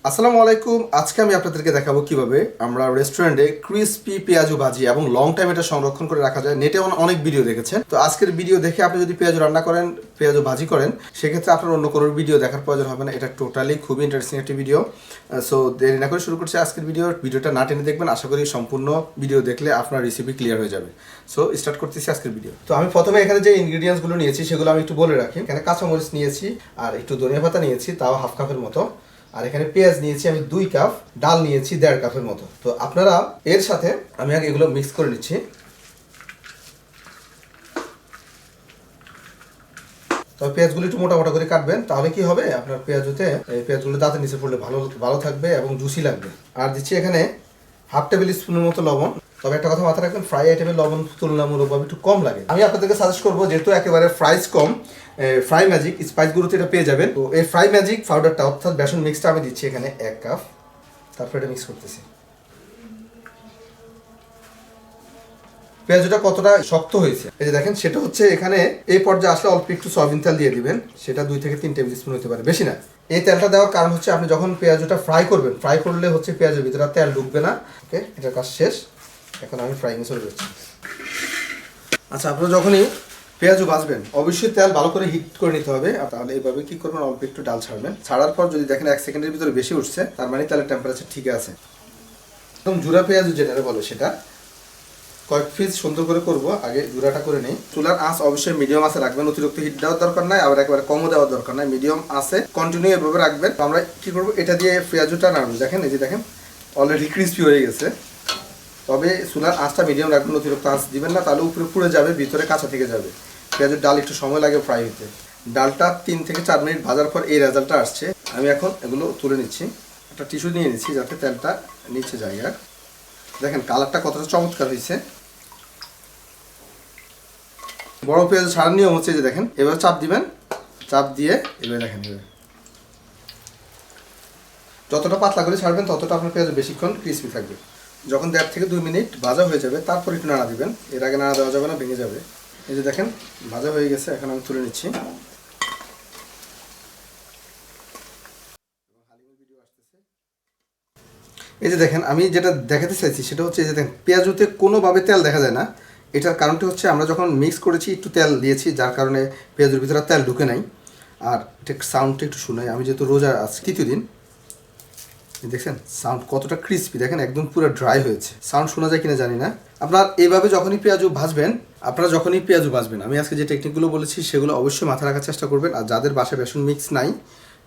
আসসালামু আলাইকুম। আজকে আমি আপনাদেরকে দেখাবো কিভাবে আমরা রেস্টুরেন্টে ক্রিসপি পেঁয়াজু ভাজি এবং লং টাইম এটা সংরক্ষণ করে রাখা যায়। নেটে অনেক ভিডিও দেখেছেন, তো আজকের ভিডিও দেখে আপনি যদি পেঁয়াজু রান্না করেন, পেঁয়াজু ভাজি করেন, সেক্ষেত্রে আপনার অন্য কোনো ভিডিও দেখার প্রয়োজন হবে না। এটা টোটালি খুবই ইন্টারেস্টিং একটি ভিডিও। সো দেরি না করে শুরু করছি আজকের ভিডিওটা না টেনে দেখবেন। আশা করি সম্পূর্ণ ভিডিও দেখলে আপনার রেসিপি ক্লিয়ার হয়ে যাবে। সো স্টার্ট করতেছি আজকের ভিডিও। তো আমি প্রথমে এখানে যে ইনগ্রিডিয়েন্টসগুলো নিয়েছি সেগুলো আমি একটু বলে রাখি। এখানে কাঁচামরিচ নিয়েছি, আর একটু ধনিয়া পাতা নিয়েছি, তাও হাফ কাপের মতো। আর এখানে পেঁয়াজ নিয়েছি আমি 2 কাপ, ডাল নিয়েছি 1.5 কাপের মতো। তো আপনারা এর সাথে আমি আগে এগুলো মিক্স করে নিচ্ছি। তবে পেঁয়াজগুলো একটু মোটা মোটা করে কাটবেন, তাহলে কি হবে আপনার পেঁয়াজগুলো দাঁতের নিচে পড়লে ভালো ভালো থাকবে এবং জুসি লাগবে। আর দিচ্ছি এখানে হাফ টেবিল স্পুনের মতো লবণ। তবে একটা কথা মাথায় রাখবেন, ফ্রাই আইটেমের লবণ তুলনামূলকভাবে একটু কম লাগে। আমি আপনাদেরকে সাজেস্ট করবো, যেহেতু একেবারে প্রাইস কম, ফ্রাই ম্যাজিক স্পাইস গুঁড়োতে এটা পেয়ে যাবেন। তো এই ফ্রাই ম্যাজিক পাউডারটা অর্থাৎ বেসন মিক্সটা আমি দিচ্ছি এখানে 1 কাপ। তারপর এটা মিক্স করতেছি। পেঁয়াজটা কতটা শক্ত হয়েছে এই যে দেখেন, সেটা হচ্ছে এখানে এই পর্যায়ে আসলে অল্প একটু সয়াবিন তেল দিয়ে দিবেন। সেটা 2 থেকে 3 টেবিল স্পুন হতে পারে, বেশি না। এই তেলটা দেওয়ার কারণ হচ্ছে আপনি যখন পেঁয়াজটা ফ্রাই করবেন, ফ্রাই করলে হচ্ছে পেঁয়াজের ভিতরে তেল ঢুকবে না। ওকে, এটার কাজ শেষ। এখন আমি ফ্রাইং চলে যাচ্ছি। আচ্ছা, আপনারা যখনই পেঁয়াজও ভাজবেন অবশ্যই তেল ভালো করে হিট করে নিতে হবে। তাহলে এইভাবে কি করবেন, অল্প একটু ডাল ছাড়বেন। ছাড়ার পর যদি দেখেন 1 সেকেন্ডের ভিতরে বেশি উঠছে, তার মানে তেলের টেম্পারেচার ঠিক আছে। একদম জুড়া পেঁয়াজ যেটা বলে, সেটা কয়েক পিস সুন্দর করে করব। আগে জুড়াটা করে নেই। চুলার আঁচ অবশ্যই মিডিয়াম আছে রাখবেন, অতিরিক্ত হিট দেওয়ার দরকার নাই, আবার একেবারে কমও দেওয়ার দরকার নাই, মিডিয়াম আছে কন্টিনিউ এভাবে রাখবেন। আমরা কি করব, এটা দিয়ে পেঁয়াজটা নাড়ব। দেখেন, এই যে দেখেন অলরেডি ক্রিস্পি হয়ে গেছে। তবে চুলার আঁচটা মিডিয়াম রাখবেন, অতিরিক্ত আঁচ দিবেন না, তাহলে উপরে পুড়ে যাবে, ভিতরে কাঁচা থেকে যাবে। পেঁয়াজের ডাল একটু সময় লাগে ফ্রাই হতে। ডালটা 3 থেকে 4 মিনিট ভাজার পর এই রেজাল্টটা আসছে। আমি এখন এগুলো তুলে নিচ্ছি। একটা টিস্যু নিয়ে নিচ্ছি যাতে তেলটা নিচে যায়। আর দেখেন কালারটা কতটা চমৎকার হয়েছে। বড় পেঁয়াজ ছাড়ার নিয়ম হচ্ছে যে দেখেন, এবার চাপ দিবেন, চাপ দিয়ে এবার দেখেন যতটা পাতলা করে ছাড়বেন ততটা আপনার পেঁয়াজ বেশিক্ষণ ক্রিস্পি থাকবে। যখন 1.5 থেকে 2 মিনিট ভাজা হয়ে যাবে, তারপর একটু নাড়া দিবেন। এর আগে নাড়া দেওয়া যাবে না, ভেঙে যাবে। এই যে দেখেন ভাজা হয়ে গেছে, এখন আমি তুলে নিচ্ছি। এই যে দেখেন, আমি যেটা দেখাতে চাইছি সেটা হচ্ছে যে দেখেন পেঁয়াজুতে কোনোভাবে তেল দেখা যায় না। এটার কারণটি হচ্ছে আমরা যখন মিক্স করেছি একটু তেল দিয়েছি, যার কারণে পেঁয়াজের ভিতরে তেল ঢুকে নাই। আর এটা সাউন্ডটা একটু শোনাই। আমি যেহেতু রোজা আছি 3য় দিন, দেখছেন সাউন্ড কতটা ক্রিস্পি, দেখেন একদম পুরো ড্রাই হয়েছে। সাউন্ড শোনা যায় কিনা জানি না। আপনার এইভাবে যখনই পেঁয়াজু ভাজবেন, আমি আজকে যে টেকনিকগুলো বলেছি সেগুলো অবশ্যই মাথায় রাখার চেষ্টা করবেন। আর যাদের বাসায় বেসন মিক্স নাই,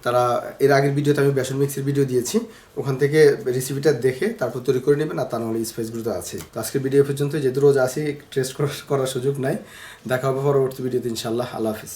তারা এর আগের ভিডিওতে আমি বেসন মিক্সের ভিডিও দিয়েছি, ওখান থেকে রেসিপিটা দেখে তারপর তৈরি করে নেবেন। আর তার নাহলে স্পাইসগুলো তো আছে। তো আজকের ভিডিও পর্যন্ত, যেহেতু রোজ আসি টেস্ট করার সুযোগ নাই। দেখা হবে পরবর্তী ভিডিওতে ইনশাআল্লাহ। আল্লাহ হাফিজ।